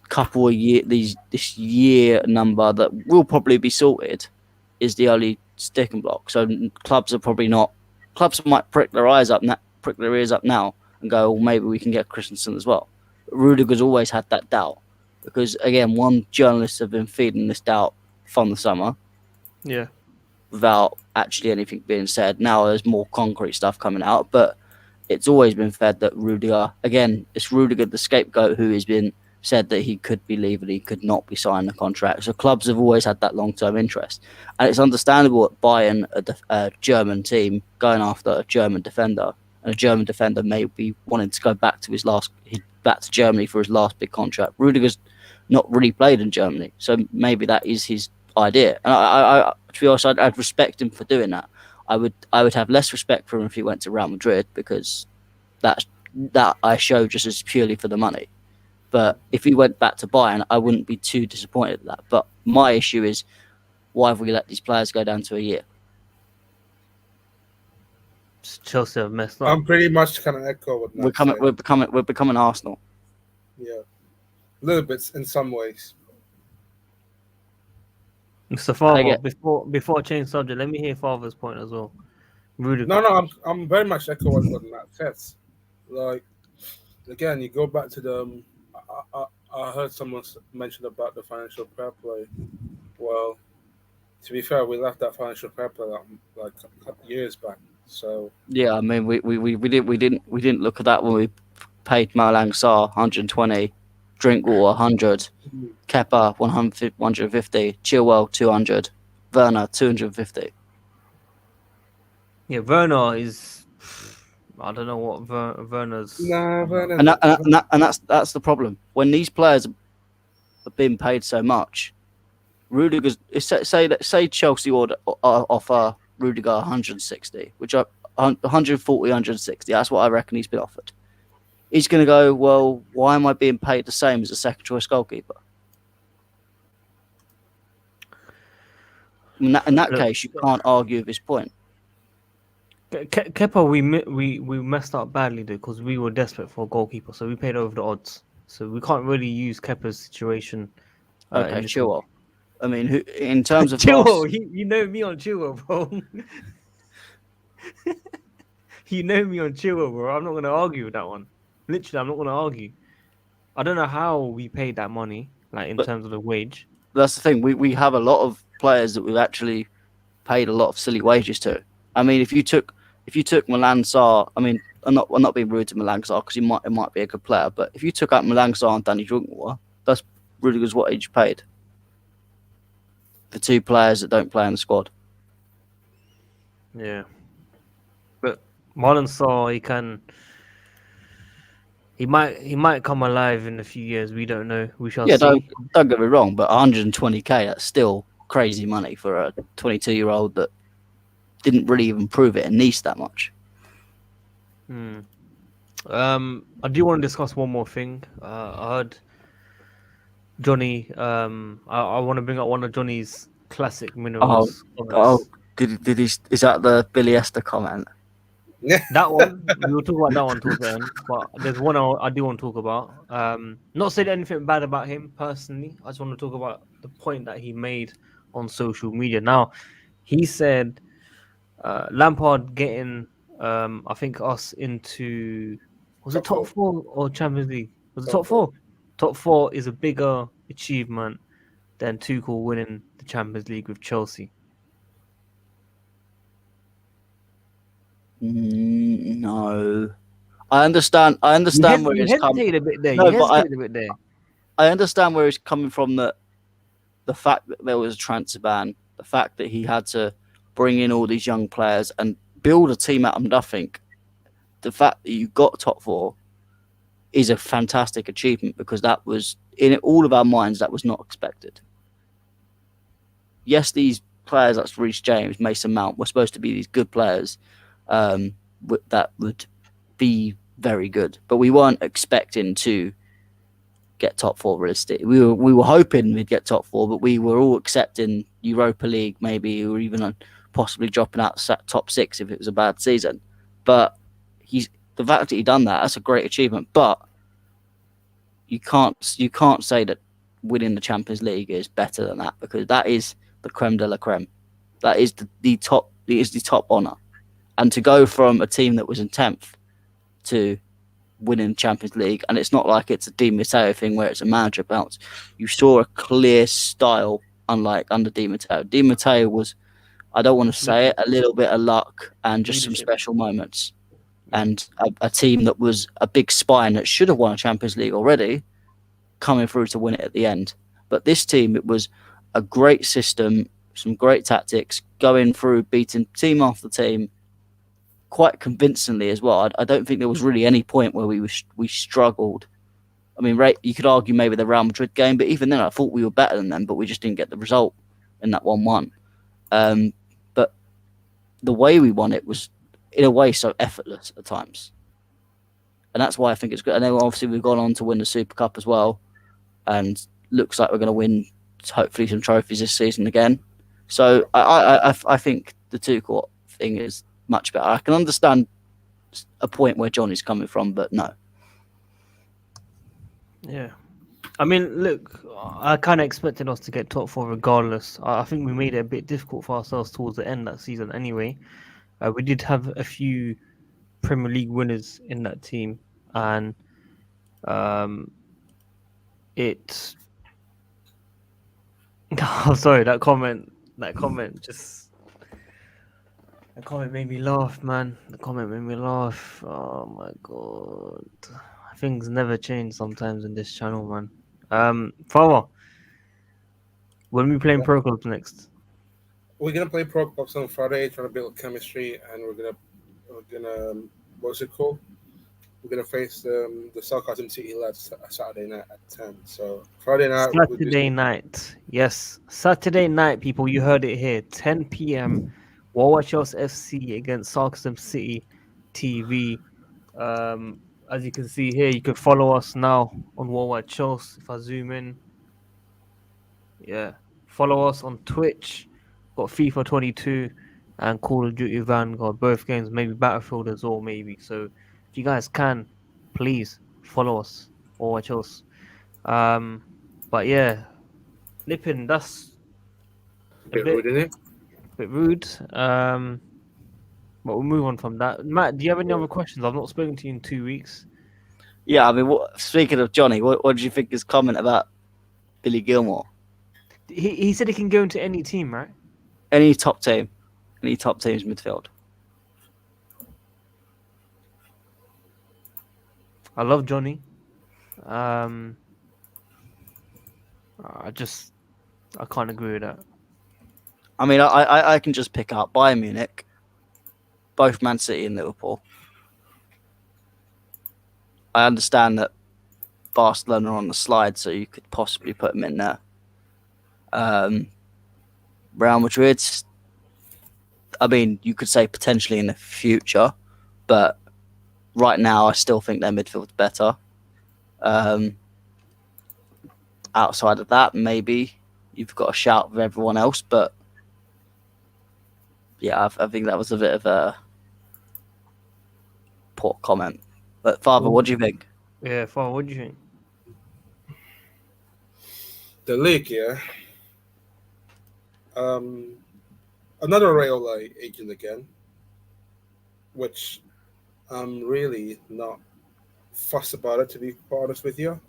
couple of this year number that will probably be sorted is the only sticking block. So clubs are probably not. Clubs might prick their ears up now and go, well, maybe we can get Christensen as well. But Rudiger's always had that doubt because, again, one journalists have been feeding this doubt from the summer. Yeah. Without actually anything being said. Now there's more concrete stuff coming out, but it's always been fed that Rudiger, again, it's Rudiger the scapegoat who has been said that he could be leaving, he could not be signing a contract. So clubs have always had that long-term interest. And it's understandable at Bayern, a German team, going after a German defender. And a German defender may be wanting to go back to Germany for his last big contract. Rudiger's not really played in Germany, so maybe that is his idea. And I to be honest, I'd respect him for doing that. I would have less respect for him if he went to Real Madrid, because that I show just as purely for the money. But if he went back to Bayern, I wouldn't be too disappointed at that. But my issue is, why have we let these players go down to a year? Chelsea have messed up. I'm pretty much kind of echo what we're becoming Arsenal. Yeah, a little bit in some ways. Mr. Father, before I change subject, let me hear Father's point as well. Rudiger. No, I'm very much echo what Matt says. Like, again, you go back to the. I heard someone mention about the financial fair play. Well, to be fair, we left that financial fair play like a couple years back. So yeah, I mean, we didn't look at that when we paid Malang Sarr 120, Drinkwater 100, Kepa 150, Chilwell 200, Werner 250. Yeah, Werner is. I don't know what Werner's. Nah, Werner. And that's the problem. When these players have been paid so much, Rudiger's say Chelsea offer Rudiger 160, which are 140, 160. That's what I reckon he's been offered. He's going to go, well, why am I being paid the same as a second choice goalkeeper? In that case, you can't argue with his point. Kepa, we messed up badly though, because we were desperate for a goalkeeper, so we paid over the odds. So we can't really use Kepa's situation. Okay, Chilwell. I mean, in terms of Chilwell, you know me on Chilwell, bro. You know me on Chilwell, bro. I'm not going to argue with that one. Literally, I'm not going to argue. I don't know how we paid that money, in terms of the wage. That's the thing. We have a lot of players that we've actually paid a lot of silly wages to. I mean, if you took Malang Sarr, I mean, I'm not being rude to Malang Sarr because it might be a good player, but if you took out Malang Sarr and Danny Drinkwater, that's Rudiger's what age paid. The two players that don't play in the squad. Yeah. But Malang Sarr, he might come alive in a few years. We don't know. We shall see. Don't get me wrong, but 120k, that's still crazy money for a 22-year-old that didn't really even prove it in Nice that much. I do want to discuss one more thing. I heard Johnny. I want to bring up one of Johnny's classic minerals. Did he? Is that the Billy Esther comment? That one. We'll talk about that one towards the end. But there's one I do want to talk about. Not saying anything bad about him personally. I just want to talk about the point that he made on social media. Now, He said Lampard getting I think us into was it top four or Champions League? Was it top four? Top four is a bigger achievement than Tuchel winning the Champions League with Chelsea. No, I understand. Where You he's coming. hesitated a bit there. No, You but hesitated a bit there. I understand where he's coming from. That the fact that there was a transfer ban, the fact that he had to bring in all these young players and build a team out of nothing, the fact that you got top four is a fantastic achievement because that was in all of our minds. That was not expected. Yes, these players, that's Reece James, Mason Mount, were supposed to be these good players that would be very good, but we weren't expecting to get top four realistic. We were hoping we'd get top four, but we were all accepting Europa League maybe, or even possibly dropping out top six if it was a bad season. But the fact that he done that's a great achievement. But you can't say that winning the Champions League is better than that because that is the creme de la creme. That is the top. It is the top honor, and to go from a team that was in 10th to winning Champions League, and it's not like it's a Di Matteo thing where it's a manager bounce. You saw a clear style, unlike under Di Matteo. Di Matteo was, I don't want to say it, a little bit of luck and just some special moments. And a team that was a big spine that should have won a Champions League already, coming through to win it at the end. But this team, it was a great system, some great tactics, going through, beating team after team, quite convincingly as well. I don't think there was really any point where we struggled. I mean, right, you could argue maybe the Real Madrid game, but even then I thought we were better than them, but we just didn't get the result in that 1-1. But the way we won it was, in a way, so effortless at times. And that's why I think it's good. And then obviously we've gone on to win the Super Cup as well, and looks like we're going to win, hopefully, some trophies this season again. So I think the Tuchel thing is much better. I can understand a point where Johnny's coming from, but no. Yeah. I mean, look, I kind of expected us to get top four regardless. I think we made it a bit difficult for ourselves towards the end of that season anyway. We did have a few Premier League winners in that team, and it... Oh, sorry, that comment made me laugh, man. The comment made me laugh. Oh my god. Things never change sometimes in this channel, man. Father, when are we playing Pro Clubs next? We're gonna play Pro Clubs on Friday, trying to build chemistry, and we're gonna what's it called? We're gonna face the Sarcasm City lads Saturday night at 10. So Friday night. Night. Yes, Saturday night, people. You heard it here. 10 p.m. WorldWideChels FC against Sarcasm City TV. As you can see here, you can follow us now on WorldWideChels. If I zoom in, yeah, follow us on Twitch. Got FIFA 22 and Call of Duty Vanguard, both games, maybe Battlefield as well, maybe. So if you guys can, please follow us WorldWideChels. But yeah, Nippin, that's a bit rude, isn't it? Bit rude. But we'll move on from that. Matt, do you have any other questions? I've not spoken to you in 2 weeks. Yeah, I mean, speaking of Johnny, what did you think his comment about Billy Gilmore? He said he can go into any team, right? Any top team's midfield. I love Johnny. I can't agree with that. I mean, I can just pick out Bayern Munich, both Man City and Liverpool. I understand that Barcelona are on the slide, so you could possibly put them in there. Real Madrid, I mean, you could say potentially in the future, but right now I still think their midfield's better. Outside of that, maybe you've got a shout with everyone else, but yeah, I think that was a bit of a poor comment. But Father, what do you think? Yeah, Father, what do you think? The league, yeah. another Raiola agent again, which I'm really not fussed about it, to be honest with you.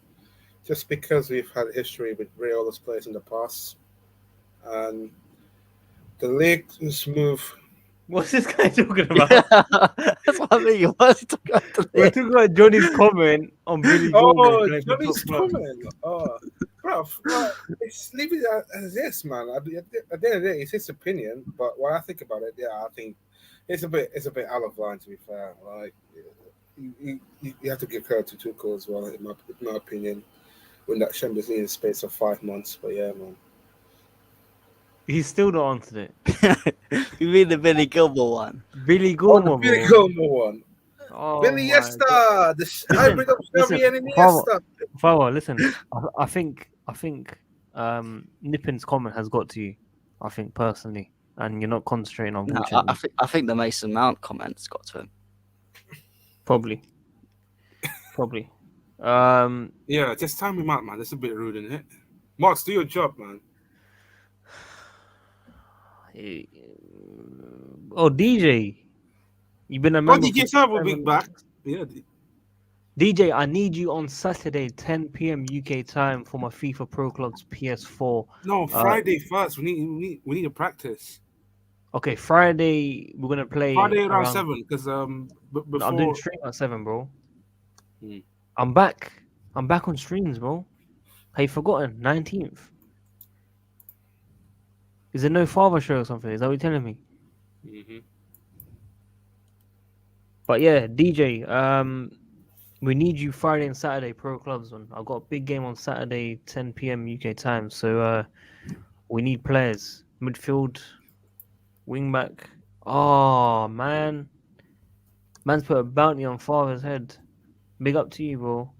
Just because we've had history with Raiola's players in the past. And the league's move. What's this guy talking about? That's what I mean. Why is he talking about the We're league? talking about Johnny's comment on Billy Gilmore. Oh, playing for Johnny's top club. comment. Oh, bro, it's leave it as this, man. At the end of the day, it's his opinion. But when I think about it, I think it's a bit out of line. To be fair, like you have to give credit to Tuchel as well, in my opinion. When that Champions League in the space of 5 months, but yeah, man. He's still not answered it. You mean the Billy Gilmore one? Billy Oh, Gilmore, the Billy bro. Gilmore one. Oh Billy my God. Iniesta, the hybrid of Xavi and Iniesta. Father, listen. I think Nippin's comment has got to you. I think personally, and you're not concentrating on No, bullshit. I think the Mason Mount comments got to him. Probably. Yeah, just time him out, man. That's a bit rude, isn't it? Marks, do your job, man. Oh, DJ, you've been a Oh, member. DJ for Sam will be 7 back. months. Yeah. DJ, I need you on Saturday, 10 p.m. UK time for my FIFA Pro Clubs PS4. No, Friday first. We need to practice. Okay, Friday we're gonna play Friday around 7, because before I'm doing stream at 7, bro. Hmm. I'm back on streams, bro. Have you forgotten? 19th. Is there no father show or something? Is that what you're telling me? Mm-hmm. But yeah, DJ, we need you Friday and Saturday Pro Clubs, man. I've got a big game on Saturday, 10 p.m. UK time. So we need players. Midfield, wing back. Oh man. Man's put a bounty on father's head. Big up to you, bro.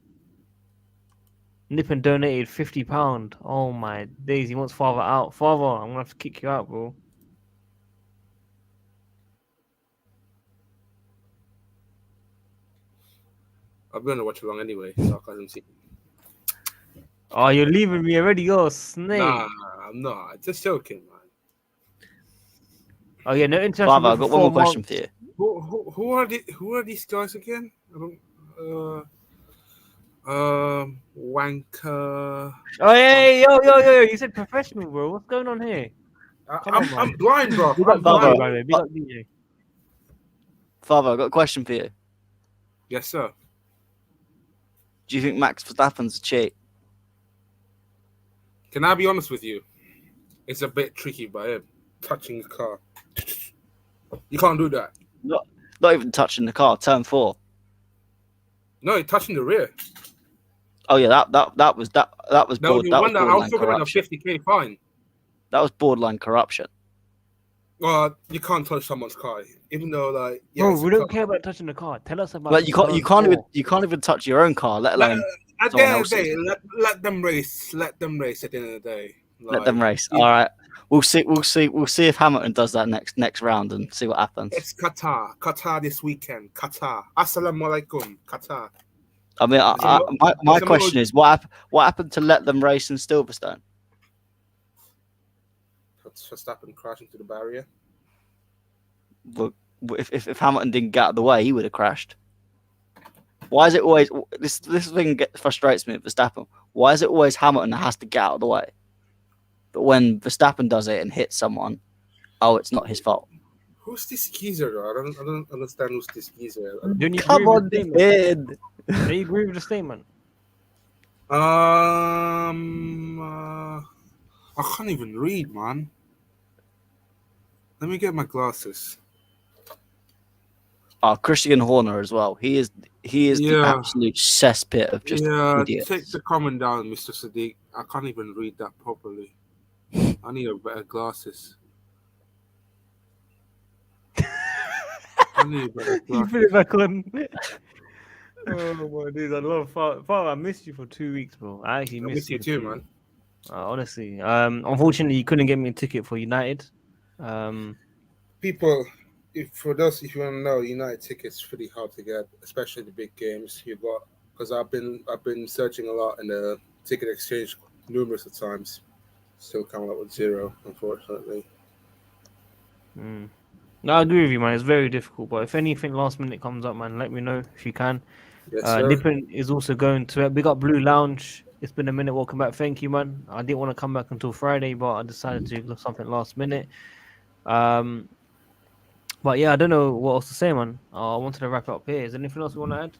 Nippon donated £50. Oh my days, he wants father out. Father, I'm gonna have to kick you out, bro. I'm going to watch along anyway, so I can't see. Oh, you're leaving me already, you're a snake. Nah, I'm not. Just joking, man. Oh yeah, no international. Father, I've got one more question for you. Who are these guys again? I don't. Wanker. Oh yeah, yo! You said professional, bro. What's going on here? Come on, man. I'm blind, bro. Big I'm up Father, DJ, blind. by the way. Big up DJ. Father, I've got a question for you. Yes, sir. Do you think Max Verstappen's a cheat? Can I be honest with you? It's a bit tricky by him touching the car. You can't do that. Not even touching the car. Turn 4. No, you're touching the rear. Oh yeah, that was No, you wonder. I was borderline talking about a corruption. 50k fine. That was borderline corruption. Well, you can't touch someone's car, even though like Bro, it's we a don't car. care about touching the car. Tell us about. But you can't even touch your own car, let alone At the someone end of the else's. day, let them race. Let them race at the end of the day. Let them Like, race. All right, we'll see if Hamilton does that next round and see what happens. it's Qatar this weekend. Qatar. Assalamu alaikum, Qatar. I mean, my question is, what happened to let them race in Silverstone? Verstappen crashing to the barrier. Well, if Hamilton didn't get out of the way, he would have crashed. Why is it always this thing frustrates me with Verstappen? Why is it always Hamilton that has to get out of the way? But when Verstappen does it and hits someone, oh, it's not his fault. Who's this geezer? Though? I don't understand who's this geezer. Don't you Come agree with on, the statement? kid. Do you agree with the statement? I can't even read, man. Let me get my glasses. Oh, Christian Horner as well. He is the absolute cesspit of just idiots. Take the comment down, Mr. Sadiq. I can't even read that properly. I need a better glasses. I need better You glasses. put it back on. Oh my days, I love Father. I missed you for 2 weeks, bro. I actually I missed miss you for too, 2 man. weeks. Honestly, unfortunately, you couldn't get me a ticket for United. People, if you want to know, United tickets pretty hard to get, especially the big games. You got because I've been searching a lot in the ticket exchange numerous of times. Still coming up with 0, unfortunately. No, I agree with you, man. It's very difficult. But if anything last minute comes up, man, let me know if you can. Yes, sir. Nippon is also going to it. We got Blue Lounge. It's been a minute. Welcome back. Thank you, man. I didn't want to come back until Friday, but I decided to do something last minute. But yeah, I don't know what else to say, man. I wanted to wrap it up here. Is there anything else you want to add?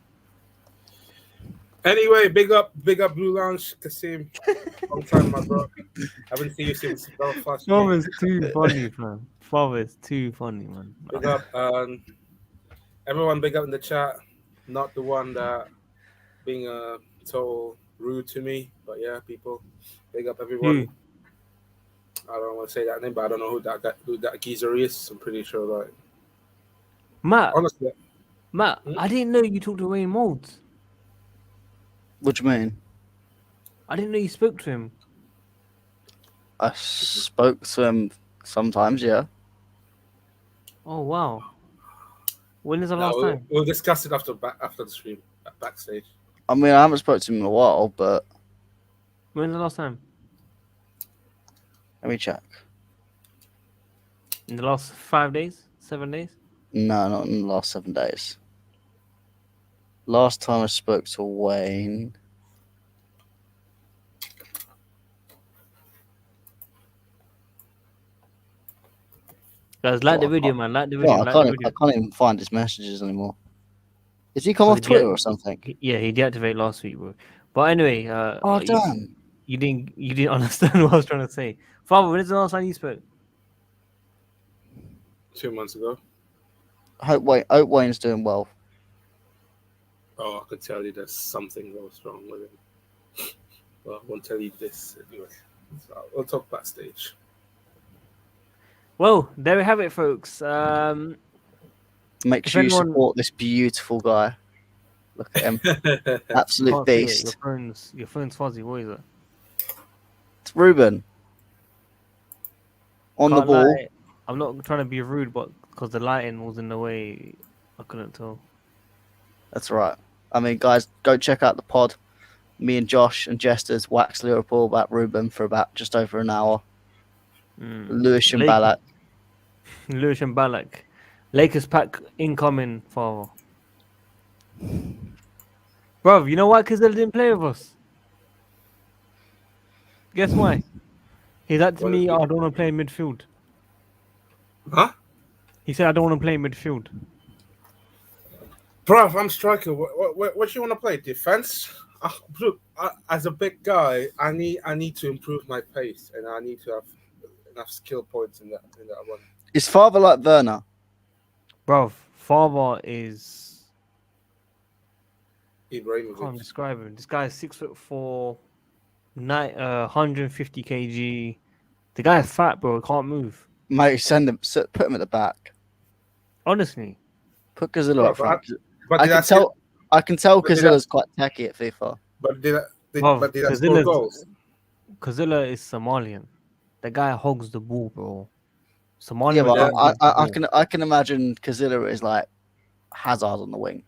Anyway, big up Blue Lounge, Kasim. Long time, my bro. Haven't seen you since Belfast. Father's too funny, man. Father's too funny, man. Big up, everyone. Big up in the chat. Not the one that being total rude to me, but yeah, people. Big up everyone. Who? I don't want to say that name, but I don't know who that geezer is. I'm pretty sure, like Matt, honestly, I didn't know you talked to Wayne Molds. What do you mean? I didn't know you spoke to him. I spoke to him sometimes, yeah. Oh wow. When is the no, last time? we'll discuss it after the stream backstage. I mean, I haven't spoken to him in a while, but When's the last time? let me check. In the last 5 days? 7 days? No, not in the last 7 days. Last time I spoke to Wayne. Guys, like the video, man. Like the video. No, like I the video. can't even find his messages anymore. Did he come So off he Twitter de- or something? Yeah, he deactivated last week, bro. But anyway, Oh, damn. you didn't understand what I was trying to say. Father, when is the last time you spoke? 2 months ago. Hope Wayne's doing well. Oh, I could tell you there's something goes wrong with him. Well, I won't tell you this anyway. So we'll talk backstage. Well, there we have it, folks. Make If sure you anyone- support this beautiful guy. Look at him. Absolute can't see it. beast. Your phone's fuzzy. What is it? It's Ruben. On the Can't ball. lie, I'm not trying to be rude, but because the lighting was in the way, I couldn't tell. That's right. I mean, guys, go check out the pod. Me and Josh and Jesters wax Liverpool about Ruben for about just over an hour. Lewis and Ballack. Lewis and Ballack. Lakers pack incoming, father. Bro, you know why Kazilla didn't play with us? Guess why? He said to me, I don't want to play in midfield. Huh? He said, I don't want to play in midfield. Bruv, I'm striker. What do you want to play? Defense? Look, as a big guy, I need to improve my pace, and I need to have enough skill points in that one. Is father like Werner? Bro, father is... I can't Ibrahimovic. describe him. This guy is 6'4", 150 kg. The guy is fat, bro. He can't move. Mate, put him at the back. Honestly. Put Kazilla up front. But I can tell Kazilla's quite tacky at FIFA. But did I Bruv, score goals? Kazilla is Somalian. The guy hogs the ball, bro. Somalian. Yeah, but don't I hogs the ball. I can imagine Kazilla is like Hazard on the wing.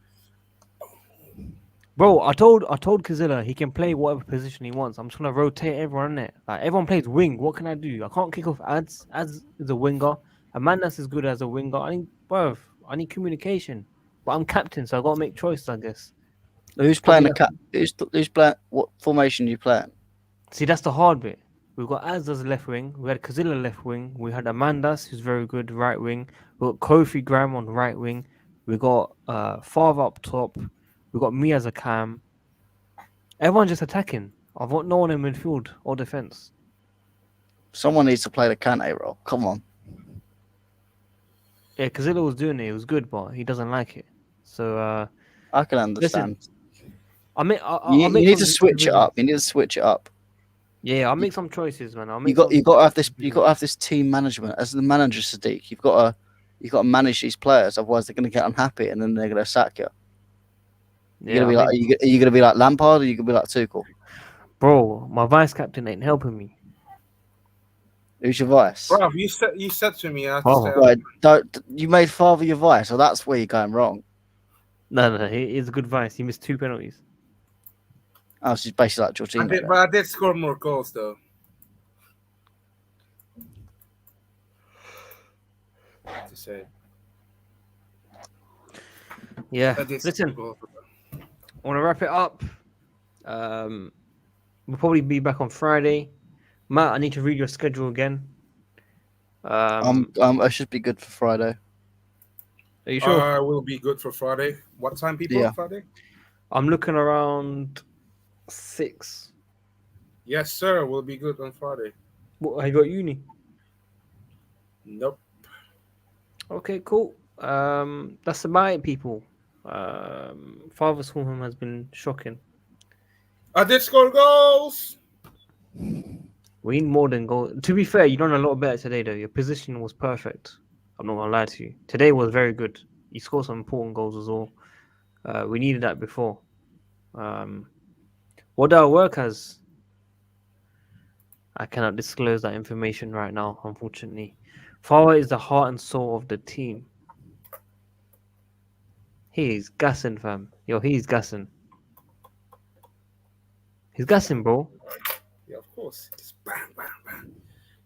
Bro, I told Kazilla he can play whatever position he wants. I'm just gonna rotate everyone in it. Like everyone plays wing. What can I do? I can't kick off ads. Ads is a winger. A man that's as good as a winger. I need communication. But I'm captain, so I gotta make choices, I guess. Who's playing the cap? Who's playing? What formation are you playing? See, that's the hard bit. We've got Az as left wing. We had Kazilla left wing. We had Amandas, who's very good, right wing. We got Kofi Graham on right wing. We got Favre up top. We got me as a cam. Everyone's just attacking. I've got no one in midfield or defense. Someone needs to play the Kante role. Come on. Yeah, Kazilla was doing it. It was good, but he doesn't like it. So I can understand. you you need to switch it up. You need to switch it up. Yeah, I'll make some choices, man. You got to have this. You got to have this team management as the manager, Sadiq. You've got to manage these players. Otherwise, they're going to get unhappy and then they're going to sack you. You're gonna be like, are you gonna be like Lampard, or are you gonna be like Tuchel? Bro, my vice captain ain't helping me. Who's your vice? Bro, you said to me, Right, you made father your vice, so that's where you're going wrong. No, he is a good vice. He missed 2 penalties. Oh, she's basically like Jorginho. But I did score more goals though. to say. Yeah. I did Listen, score. I want to wrap it up. We'll probably be back on Friday. Matt, I need to read your schedule again. I should be good for Friday. Are you sure? Will be good for Friday. What time, people? Yeah. Friday? I'm looking around 6. Yes, sir. We'll be good on Friday. What, have you got uni? Nope. Okay, cool. That's about it, people. Father's home has been shocking. I did score goals. We need more than goal. To be fair, you done a lot better today, though. Your position was perfect. I'm not gonna lie to you. Today was very good. You scored some important goals as well. We needed that before. What our work has, I cannot disclose that information right now, unfortunately. Farah is the heart and soul of the team. He's gassing, fam. Yo, he's gassing. He's gassing, bro. Yeah, of course. Just bang, bang, bang.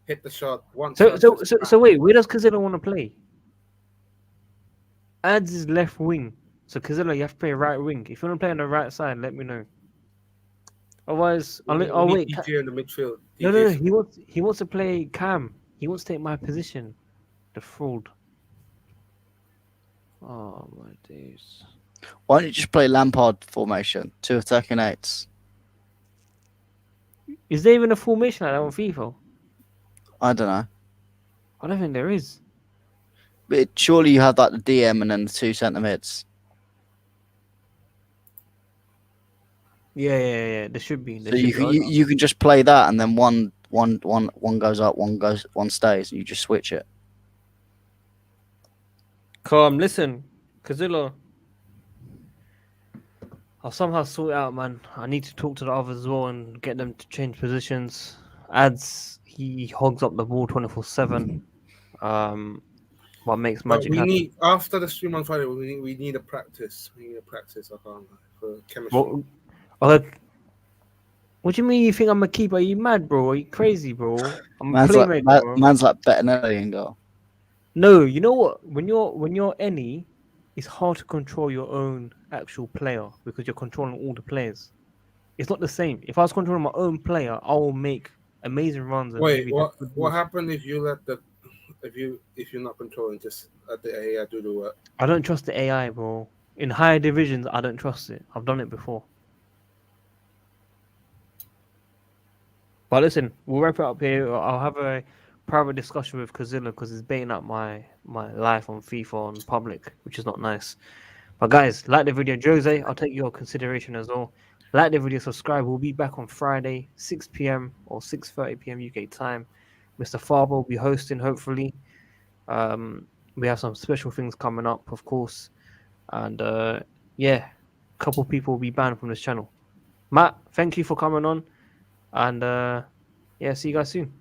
Hit the shot once. So wait, where does Kazilla want to play? Adds his left wing. So Kazilla, you have to play right wing. If you want to play on the right side, let me know. Otherwise, I'll wait. DJ in the midfield. No. He wants to play Cam. He wants to take my position. The fraud. Oh my days. Why don't you just play Lampard formation? 2 attacking 8s. Is there even a formation like that on FIFA? I don't know. I don't think there is. But surely you have like the DM and then the 2 centre mids. Yeah. There should be. So you can just play that, and then one goes up, one stays, and you just switch it. Calm. Listen, Kazilla. I'll somehow sort it out, man. I need to talk to the others as well and get them to change positions. Adds, he hogs up the ball 24/7. What makes magic happen? Need after the stream on Friday. We need a practice. We need a practice. For chemistry. What do you mean? You think I'm a keeper? Are you mad, bro? Are you crazy, bro? I'm a Man's playmate, bro. Man's like Bettinelli in goal. No, you know what? When you're any, it's hard to control your own actual player because you're controlling all the players. It's not the same. If I was controlling my own player, I will make amazing runs. And Wait, what happened if you let the if you're not controlling, just let the AI do the work? I don't trust the AI, bro. In higher divisions, I don't trust it. I've done it before. But listen, we'll wrap it up here. I'll have a private discussion with Kazilla because he's baiting up my life on FIFA on public, which is not nice. But guys, like the video. Jose, I'll take your consideration as well. Like the video, subscribe. We'll be back on Friday, 6 p.m. or 6:30 p.m. UK time. Mr. Farber will be hosting, hopefully. We have some special things coming up, of course. And yeah, a couple people will be banned from this channel. Matt, thank you for coming on. And yeah, see you guys soon.